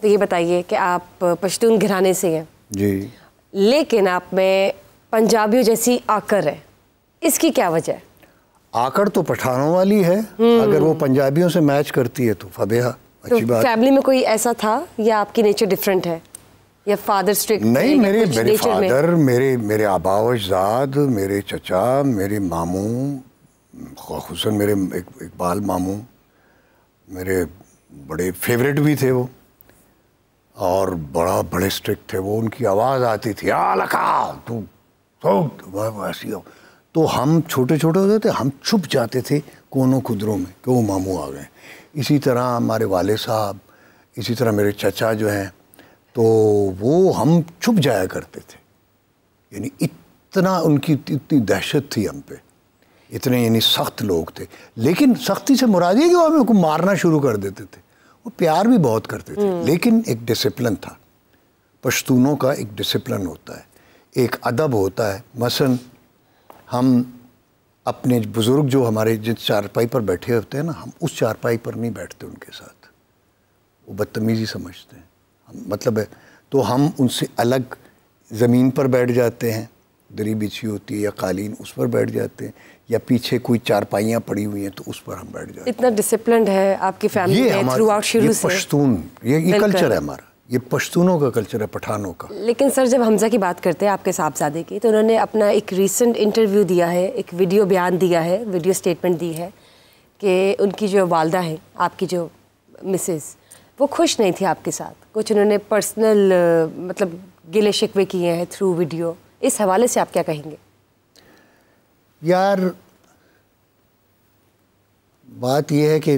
तो ये बताइए कि आप पश्तून घराने से हैं जी, लेकिन आप में पंजाबियों जैसी आकर है, इसकी क्या वजह है? आकर तो पठानों वाली है, अगर वो पंजाबियों से मैच करती है तो फबेहा, अच्छी बात। फैमिली में कोई ऐसा था या आपकी नेचर डिफरेंट है या फादर स्ट्रिक्ट? नहीं, मेरे फादर, मेरे आबा अजदाद, मेरे चचा, मेरे मामू, खुसूसन मेरे इकबाल मामू मेरे बड़े फेवरेट भी थे वो, और बड़े स्ट्रिक्ट थे वो। उनकी आवाज़ आती थी आ लखा तू तो ऐसी हो, तो हम छोटे छोटे होते थे, हम छुप जाते थे कोनों खुदरों में कि वो मामू आ गए। इसी तरह हमारे वाले साहब, इसी तरह मेरे चचा जो हैं, तो वो हम छुप जाया करते थे। यानी इतना उनकी इतनी दहशत थी हम पे, इतने यानी सख्त लोग थे। लेकिन सख्ती से मुराद ये कि वो हमें को मारना शुरू कर देते थे। वो प्यार भी बहुत करते थे, लेकिन एक डिसिप्लिन था। पश्तूनों का एक डिसिप्लिन होता है, एक अदब होता है। मसलन हम अपने बुज़ुर्ग जो हमारे जिस चारपाई पर बैठे होते हैं ना, हम उस चारपाई पर नहीं बैठते उनके साथ, वो बदतमीज़ी समझते हैं। मतलब है तो हम उनसे अलग ज़मीन पर बैठ जाते हैं, दरी बिछी होती है या कालीन, उस पर बैठ जाते हैं, या पीछे कोई चारपाइयाँ पड़ी हुई हैं तो उस पर हम बैठ जाते हैं। इतना डिसिप्लिन्ड है आपकी फैमिली में थ्रू आउट शुरू से। पश्तून, ये कल्चर है हमारा, ये पश्तूनों का कल्चर है, पठानों का। लेकिन सर जब हमज़ा की बात करते हैं आपके साहबजादे की, तो उन्होंने अपना एक रीसेंट इंटरव्यू दिया है, एक वीडियो बयान दिया है, वीडियो स्टेटमेंट दी है कि उनकी जो वालदा है, आपकी जो मिसेस, वो खुश नहीं थी आपके साथ। कुछ उन्होंने पर्सनल मतलब गिले शिकवे किए हैं थ्रू वीडियो। इस हवाले से आप क्या कहेंगे? यार बात यह है कि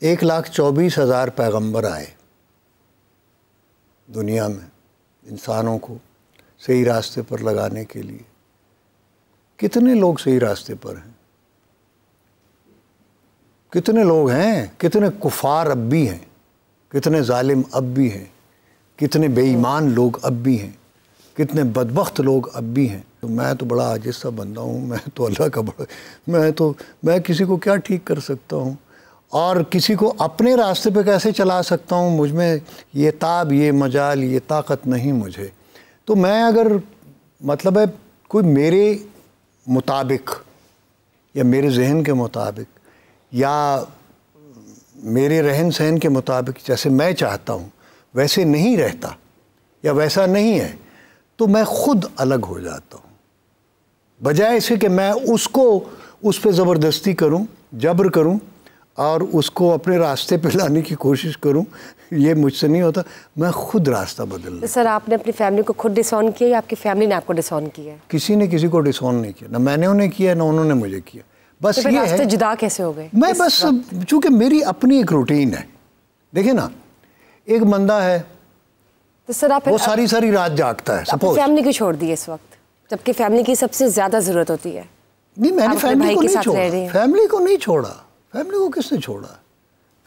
1,24,000 पैगंबर आए दुनिया में इंसानों को सही रास्ते पर लगाने के लिए। कितने लोग सही रास्ते पर हैं? कितने लोग हैं? कितने कुफार अब भी हैं, कितने जालिम अब भी हैं, कितने बेईमान लोग अब भी हैं, कितने बदबख्त लोग अब भी हैं। तो मैं तो बड़ा आजिज़ सा बंदा हूँ, मैं तो अल्लाह का बड़ा, मैं किसी को क्या ठीक कर सकता हूँ और किसी को अपने रास्ते पे कैसे चला सकता हूँ? मुझ में ये ताब, ये मजाल, ये ताकत नहीं मुझे। तो मैं अगर मतलब है कोई मेरे मुताबिक या मेरे जहन के मुताबिक या मेरे रहन सहन के मुताबिक जैसे मैं चाहता हूँ वैसे नहीं रहता या वैसा नहीं है, तो मैं खुद अलग हो जाता हूँ, बजाय इसे कि मैं उसको उस पर ज़बरदस्ती करूँ, जबर करूँ और उसको अपने रास्ते पे लाने की कोशिश करूँ। ये मुझसे नहीं होता, मैं खुद रास्ता बदल लूँ। सर आपने अपनी फैमिली को खुद डिसऑन किया या आपकी फैमिली ने आपको डिसऑन किया? किसी ने किसी को डिसऑन नहीं किया, ना मैंने उन्हें किया ना उन्होंने मुझे किया। बस तो ये है, जुदा कैसे हो गए? मैं बस चूँकि मेरी अपनी एक रूटीन है। देखिए ना, एक बंदा है तो सर आप वो सारी रात जागता है, सपोज फैमिली को छोड़ दी इस वक्त जबकि फैमिली की सबसे ज़्यादा ज़रूरत होती है। नहीं, मैंने फैमिली को नहीं छोड़ा, फैमिली को नहीं छोड़ा। फैमिली को किसने छोड़ा?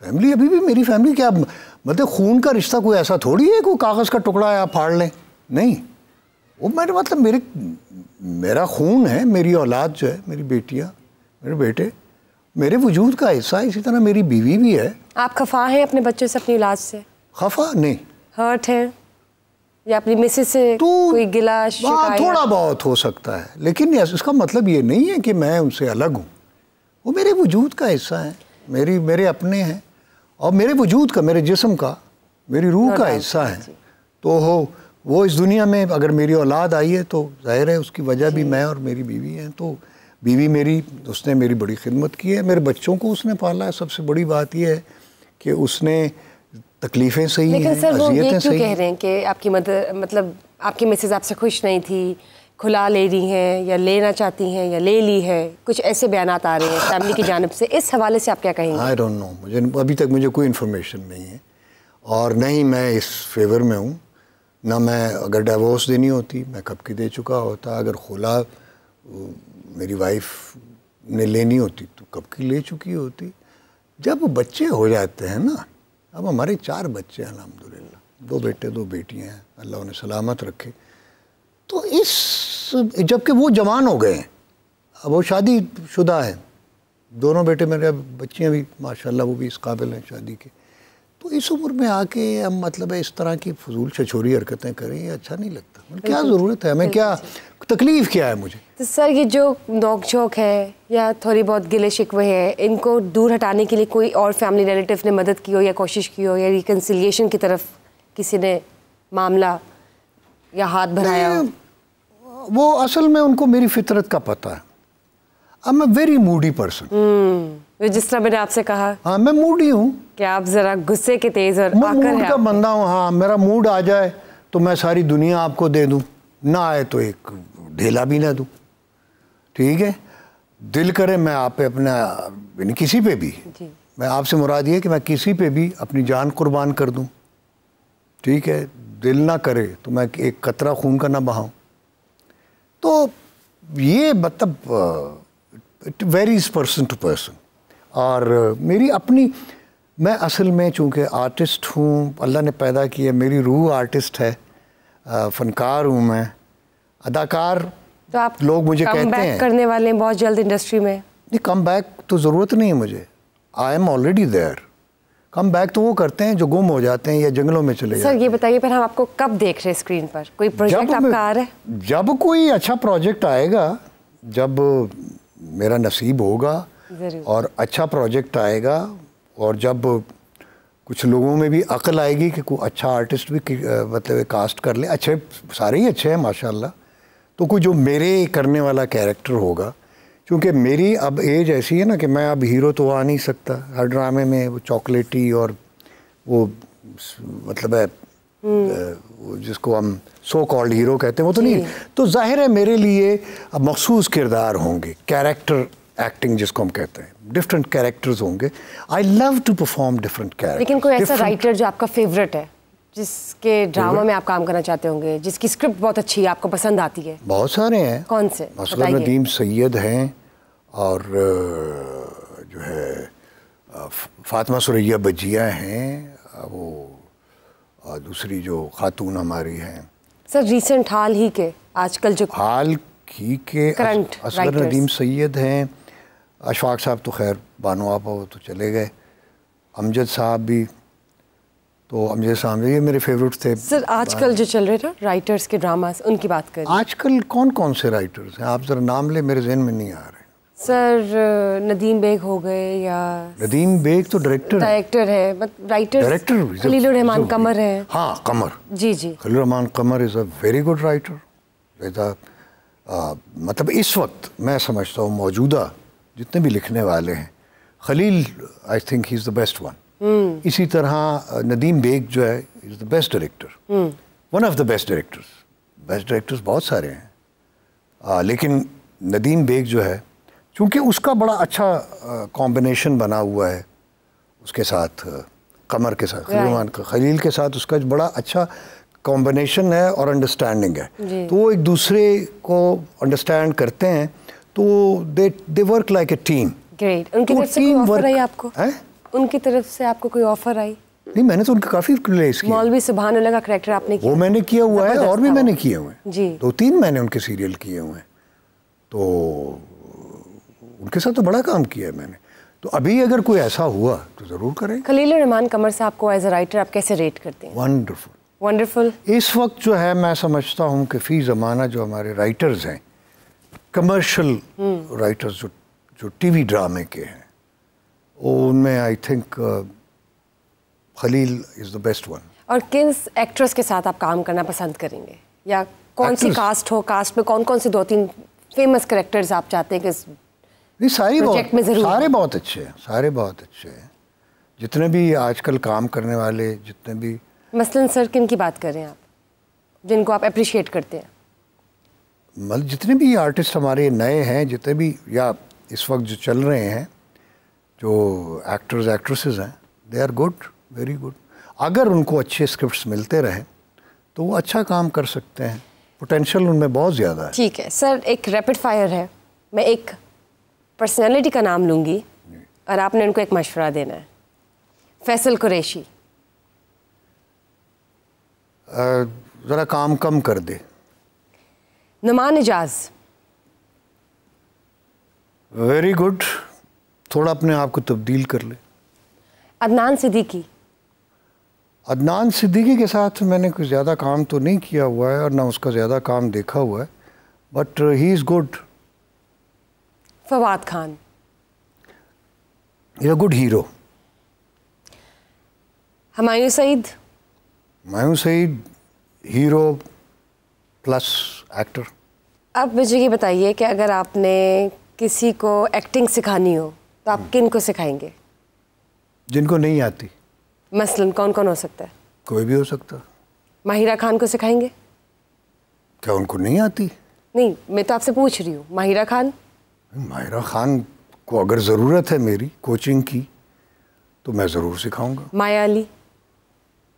फैमिली अभी भी मेरी फैमिली। क्या मतलब खून का रिश्ता कोई ऐसा थोड़ी है कोई कागज़ का टुकड़ा है आप फाड़ लें, नहीं। वो मेरे मतलब मेरा खून है, मेरी औलाद जो है, मेरी बेटियाँ, मेरे बेटे मेरे वजूद का हिस्सा है। इसी तरह मेरी बीवी भी है। आप खफा हैं अपने बच्चों से, अपनी औलाद से? खफा नहीं, हर्ट है या अपनी मिसेस से तो कोई गिला शिकायत? थोड़ा बहुत हो सकता है, लेकिन इसका मतलब ये नहीं है कि मैं उनसे अलग हूँ। वो मेरे वजूद का हिस्सा है, मेरे अपने हैं और मेरे वजूद का, मेरे जिस्म का, मेरी रूह का हिस्सा है। तो वो इस दुनिया में अगर मेरी औलाद आई है तो जाहिर है उसकी वजह भी मैं और मेरी बीवी हैं। तो बीवी मेरी, उसने मेरी बड़ी खिदमत की है, मेरे बच्चों को उसने पाला है। सबसे बड़ी बात यह है कि उसने तकलीफ़ें सही हैं, लेकिन सर वो ये क्यों सही कह रहे हैं कि आपकी मतलब आपकी मिसेज आपसे खुश नहीं थी, खुला ले रही हैं या लेना चाहती हैं या ले ली है, कुछ ऐसे बयानात आ रहे हैं फैमिली की जानिब से। इस हवाले से आप क्या कहेंगे? आई डोंट नो, मुझे अभी तक मुझे कोई इन्फॉर्मेशन नहीं है और न ही मैं इस फेवर में हूँ। ना मैं, अगर डिवोर्स देनी होती मैं कब की दे चुका होता, अगर खुला मेरी वाइफ ने लेनी होती तो कब की ले चुकी होती। जब बच्चे हो जाते हैं ना, अब हमारे 4 बच्चे हैं अल्हम्दुलिल्लाह, 2 बेटे 2 बेटियां हैं, अल्लाह उन्हें सलामत रखे। तो जबकि वो जवान हो गए हैं, अब वो शादी शुदा है, दोनों बेटे मेरे, बच्चियां भी माशाल्लाह वो भी इस काबिल हैं शादी के। तो इस उम्र में आके हम मतलब है इस तरह की फजूल छछोरी हरकतें करें, ये अच्छा नहीं लगता। क्या ज़रूरत है हमें, क्या तकलीफ़ क्या है मुझे? तो सर ये जो नोक झोंक है या थोड़ी बहुत गिले शिकवे है, इनको दूर हटाने के लिए कोई और फैमिली रिलेटिव ने मदद की हो या कोशिश की हो, या रिकन्सिलिएशन की तरफ किसी ने मामला या हाथ बढ़ाया हो? वो असल में उनको मेरी फितरत का पता है। I am a very Moody person. जिस तरह मैंने आपसे कहा, हाँ मैं मूडी हूँ कि आप जरा गुस्से के तेज और मूड आकर का बंदा हूँ। हाँ, मेरा मूड आ जाए तो मैं सारी दुनिया आपको दे दूँ, ना आए तो एक ढेला भी ना दूँ, ठीक है। दिल करे मैं आप पे अपना किसी पे भी, मैं आपसे मुराद ये कि मैं किसी पे भी अपनी जान कुर्बान कर दूँ, ठीक है। दिल ना करे तो मैं एक कतरा खून का ना बहाऊँ। तो ये मतलब it varies person to person. और मेरी अपनी, मैं असल में चूँकि आर्टिस्ट हूँ, अल्लाह ने पैदा किया, मेरी रूह आर्टिस्ट है, फ़नकार हूँ मैं, अदाकार। तो आप लोग मुझे कहते हैं करने वाले हैं बहुत जल्द इंडस्ट्री में। नहीं, कम बैक तो ज़रूरत नहीं है मुझे, I am already there. Come back तो वो करते हैं जो गुम हो जाते हैं या जंगलों में चले जाते हैं। सर ये बताइए, पर हम आपको कब देख रहे हैं स्क्रीन पर? कोई प्रोजेक्ट आपका आ रहा है? जब कोई अच्छा प्रोजेक्ट आएगा, जब मेरा नसीब होगा और अच्छा प्रोजेक्ट आएगा, और जब कुछ लोगों में भी अक्ल आएगी कि कोई अच्छा आर्टिस्ट भी मतलब कास्ट कर ले, अच्छे सारे ही अच्छे हैं माशाल्लाह, तो कोई जो मेरे करने वाला कैरेक्टर होगा। क्योंकि मेरी अब एज ऐसी है ना कि मैं अब हीरो तो आ नहीं सकता हर ड्रामे में, वो चॉकलेटी और वो मतलब है जिसको हम सो कॉल्ड हीरो कहते हैं, वो तो नहीं। तो जाहिर है मेरे लिए अब मखसूस किरदार होंगे, कैरेक्टर एक्टिंग जिसको हम कहते हैं, डिफरेंट कैरेक्टर्स होंगे। I love to perform different character. लेकिन कोई ऐसा राइटर जो आपका फेवरेट है, जिसके ड्रामा में आप काम करना चाहते होंगे, जिसकी स्क्रिप्ट बहुत अच्छी है, आपको पसंद आती है? बहुत सारे हैं। कौन से? मसलन नदीम सैयद हैं, और जो है फातिमा सुरैया बजिया हैं, वो दूसरी जो खातून हमारी हैं। सर रिसेंट हाल ही के, आजकल जो हाल ही के असगर नदीम सैयद हैं, अशफाक साहब तो खैर बानो आपा वो तो चले गए, अमजद साहब भी, तो अमजद साहब ये मेरे फेवरेट थे। सर आजकल जो चल रहे ना राइटर्स के ड्रामास, उनकी बात करें। आजकल कौन कौन से राइटर्स हैं? आप जरा नाम ले, मेरे जहन में नहीं आ रहे। सर नदीम बेग हो गए, या नदीम बेग तो डायरेक्टर है, डायरेक्टर खलीलुर रहमान कमर है। हाँ कमर, जी जी, Khalilur Rahman Qamar is a very good writer. मतलब इस वक्त मैं समझता हूँ मौजूदा जितने भी लिखने वाले हैं, Khalil I think he is the best one. इसी तरह नदीम बेग जो है is the best director, one of the best directors. Best directors बहुत सारे हैं, लेकिन नदीम बेग जो है, चूँकि उसका बड़ा अच्छा कॉम्बिनेशन बना हुआ है उसके साथ, कमर के साथ, खलील के साथ उसका बड़ा अच्छा कॉम्बिनेशन है और अंडरस्टैंडिंग है, तो वो एक दूसरे को अंडरस्टैंड करते हैं, तो they work like a team. Great. उनकी तरफ से कोई ऑफर आई आपको? उनकी तरफ से आपको कोई ऑफर आई? नहीं, मैंने तो उनके काफ़ी प्लेस किया। मौलवी सुभानुल्लाह का कैरेक्टर आपने किया? वो मैंने किया हुआ है, और भी मैंने किए हुए हैं जी, 2-3 मैंने उनके सीरियल किए हुए हैं, तो उनके साथ तो बड़ा काम किया है मैंने। तो अभी अगर कोई ऐसा हुआ तो ज़रूर करें। खलीलुर रहमान कमर साहब को एज अ राइटर आप कैसे रेट करते हैं? Wonderful, wonderful. इस वक्त जो है मैं समझता हूँ कि फ़ी ज़माना जो हमारे राइटर्स हैं, कमर्शियल राइटर्स जो टीवी ड्रामे के हैं, उनमें I think Khalil is the best one. और किस एक्ट्रेस के साथ आप काम करना पसंद करेंगे, या कौन सी कास्ट हो, कास्ट में कौन कौन से 2-3 फेमस कैरेक्टर्स आप चाहते हैं कि नहीं? सारे बहुत अच्छे हैं, सारे बहुत अच्छे हैं, जितने भी आजकल काम करने वाले, जितने भी। मसलन सर किन की बात करें आप, जिनको आप अप्रिशिएट करते हैं? मतलब जितने भी आर्टिस्ट हमारे नए हैं, जितने भी या इस वक्त जो चल रहे हैं, जो एक्टर्स एक्ट्रेसेस हैं, they are good, very good. अगर उनको अच्छे स्क्रिप्ट्स मिलते रहे तो वो अच्छा काम कर सकते हैं, पोटेंशियल उनमें बहुत ज़्यादा है। ठीक है सर, एक रैपिड फायर है, मैं एक पर्सनैलिटी का नाम लूँगी और आपने उनको एक मशवरा देना है। फैसल कुरैशी। ज़रा काम कम कर दे। नुमान इजाज। वेरी गुड, थोड़ा अपने आप को तब्दील कर ले। अदनान सिद्दीकी। अदनान सिद्दीकी के साथ मैंने कुछ ज़्यादा काम तो नहीं किया हुआ है और ना उसका ज़्यादा काम देखा हुआ है, but he is good. Fawad Khan, he is a good hero. Humayun Saeed? Humayun Saeed hero plus actor. अब मुझे ये बताइए कि अगर आपने किसी को एक्टिंग सिखानी हो तो आप किन को सिखाएंगे? जिनको नहीं आती। मसलन कौन कौन हो सकता है? कोई भी हो सकता। माहिरा खान को सिखाएंगे? क्या उनको नहीं आती? नहीं, मैं तो आपसे पूछ रही हूँ। माहिरा खान? माहिरा खान को अगर ज़रूरत है मेरी कोचिंग की तो मैं ज़रूर सिखाऊंगा। माया अली?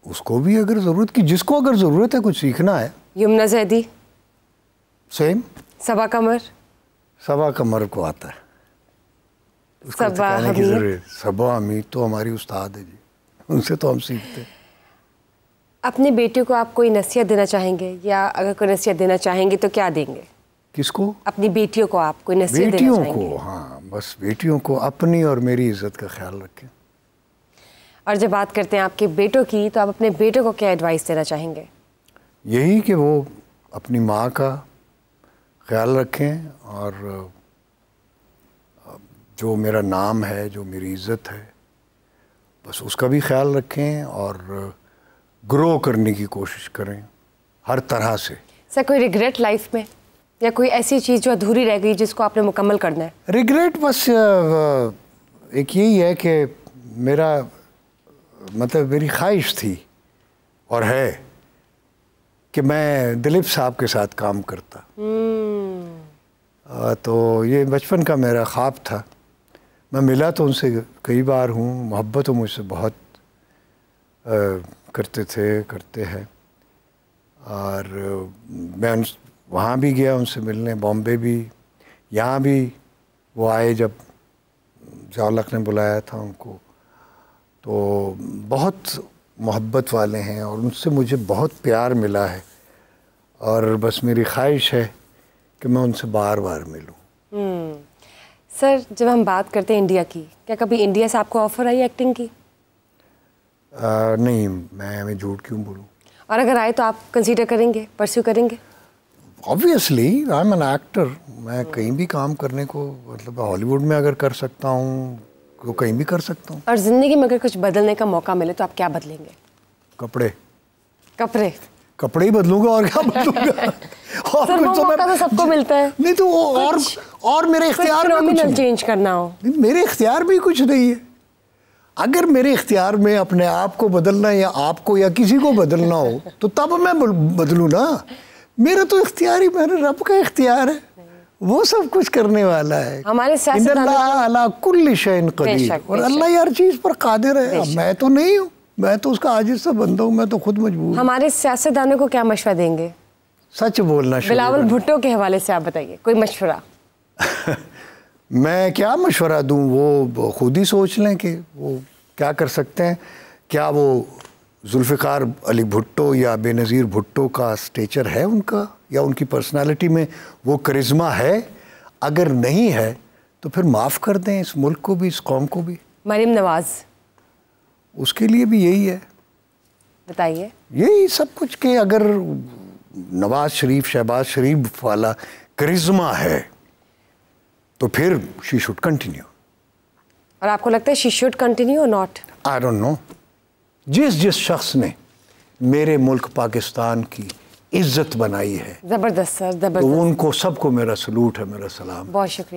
उसको भी अगर ज़रूरत की, जिसको अगर ज़रूरत है कुछ सीखना है। यमुना जैदी? सेम। सबा कमर? सबा कमर को आता है। सबा हमीद? सबा हमीद तो हमारी उस्ताद है जी, उनसे तो हम सीखते हैं। अपनी बेटियों को आप कोई नसीहत देना चाहेंगे, या अगर कोई नसीहत देना चाहेंगे तो क्या देंगे? किसको? अपनी बेटियों को आप कोई नसीहत देना चाहेंगे? बेटियों को? हाँ, बस बेटियों को अपनी और मेरी इज्जत का ख्याल रखें। और जब बात करते हैं आपके बेटों की, तो आप अपने बेटों को क्या एडवाइस देना चाहेंगे? यही कि वो अपनी माँ का ख्याल रखें और जो मेरा नाम है, जो मेरी इज़्ज़त है, बस उसका भी ख्याल रखें और ग्रो करने की कोशिश करें हर तरह से। सर, कोई रिग्रेट लाइफ में, या कोई ऐसी चीज़ जो अधूरी रह गई जिसको आपने मुकम्मल करना है? रिग्रेट बस एक यही है कि मेरा मतलब मेरी ख्वाहिश थी और है कि मैं दिलीप साहब के साथ काम करता। तो ये बचपन का मेरा ख्वाब था। मैं मिला तो उनसे कई बार हूँ, मोहब्बत मुझसे बहुत करते हैं और मैं वहाँ भी गया उनसे मिलने, बॉम्बे भी, यहाँ भी वो आए जब ज़ालक ने बुलाया था उनको। तो बहुत मोहब्बत वाले हैं और उनसे मुझे बहुत प्यार मिला है और बस मेरी ख्वाहिश है कि मैं उनसे बार बार मिलूं। सर, जब हम बात करते हैं इंडिया की, क्या कभी इंडिया से आपको ऑफ़र आई एक्टिंग की? नहीं, मैं झूठ क्यों बोलूं। और अगर आए तो आप कंसीडर करेंगे, परस्यू करेंगे? Obviously I am an actor. मैं कहीं भी काम करने को, मतलब हॉलीवुड में अगर कर सकता हूँ तो कहीं भी कर सकता हूँ। और ज़िंदगी में अगर कुछ बदलने का मौका मिले तो आप क्या बदलेंगे? कपड़े। कपड़े ही बदलूंगा और क्या बदलूंगा। और सर, वो मौका तो सबको मिलता है। नहीं तो और मेरे इख्तियार में कुछ चेंज करना हो? मेरे इख्तियार में कुछ नहीं है। अगर मेरे इख्तियार में अपने आप को बदलना या आपको या किसी को बदलना हो तो तब मैं बदलूँ ना। मेरा तो इख्तियार ही, मेरे रब का इख्तियार है, वो सब कुछ करने वाला है। हमारे अल्लाह कुल्ली शैइन क़दीर, और अल्लाह हर चीज़ पर कादिर है। मैं तो नहीं हूँ, मैं तो उसका आजिज़ सा बंदा हूँ, मैं तो खुद मजबूर। हमारे सियासतदानों को क्या मशवरा देंगे? सच बोलना। बिलावल भुट्टो के हवाले से आप बताइए कोई मशवरा। मैं क्या मशवरा दूँ, वो खुद ही सोच लें कि वो क्या कर सकते हैं। क्या वो जुल्फ़िकार अली भुट्टो या बेनज़ीर भुट्टो का स्टेचर है उनका, या उनकी पर्सनालिटी में वो करिश्मा है? अगर नहीं है तो फिर माफ़ कर दें इस मुल्क को भी, इस कौम को भी। मरीम नवाज़, उसके लिए भी यही है। बताइए। यही सब कुछ कि अगर नवाज शरीफ, शहबाज शरीफ वाला करिश्मा है तो फिर शी शुड कंटिन्यू। और आपको लगता है शी शुड कंटिन्यू और नॉट? I don't know. जिस शख्स ने मेरे मुल्क पाकिस्तान की इज्जत बनाई है, ज़बरदस्त सर, ज़बरदस्त। तो उनको सबको मेरा सलूट है, मेरा सलाम। बहुत शुक्रिया।